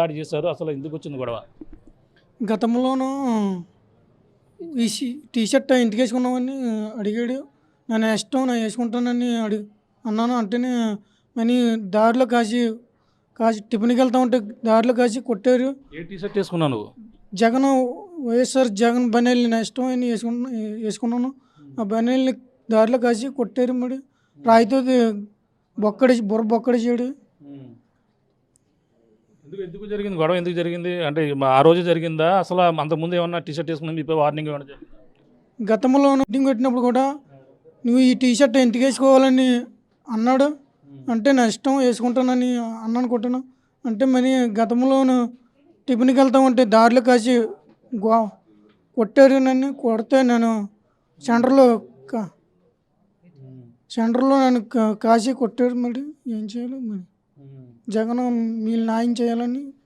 దాడి చేశారు? అసలు ఎందుకు వచ్చింది గొడవ? గతంలోనూ ఈ టీ షర్ట్ ఇంటికి వేసుకున్నామని అడిగాడు. నా ఇష్టం నేను వేసుకుంటానని అన్నాను. అంటేనే మనీ దారిలో కాసి టిఫిన్కి వెళ్తా ఉంటే దారిలో కాసి కొట్టారు. ఏ టీ షర్ట్ వేసుకున్నావు నువ్వు? జగన్ వైఎస్ఆర్ జగన్ బనీల్ని నా ఇష్టం అని వేసుకున్నాను. ఆ బనీల్ని దారిలో కాసి కొట్టారు. మరి రాయితో బుర్ర బొక్కడేసాడు. ఎందుకు జరిగింది గొడవ? ఎందుకు జరిగింది అంటే ఆ రోజు జరిగిందా? అసలు అంతకుముందు ఏమన్నా టీ షర్ట్ వేసుకుని చెప్పి వార్నింగ్ ఏమన్నా జరిగిందా? గతంలో మీటింగ్ పెట్టినప్పుడు కూడా నువ్వు ఈ టీ షర్ట్ ఎందుకు వేసుకోవాలని అన్నాడు. అంటే నా ఇష్టం వేసుకుంటానని అన్నాను కొట్టాను. అంటే మరి గతంలోను టిఫిన్కి వెళ్తామంటే దారిలో కాసి కొట్టారు. నన్ను కొడితే నేను సెంటర్లో నన్ను కాసి కొట్టారు. మరి ఏం చేయాలి? మరి జగన్ మీరు న్యాయం చేయాలని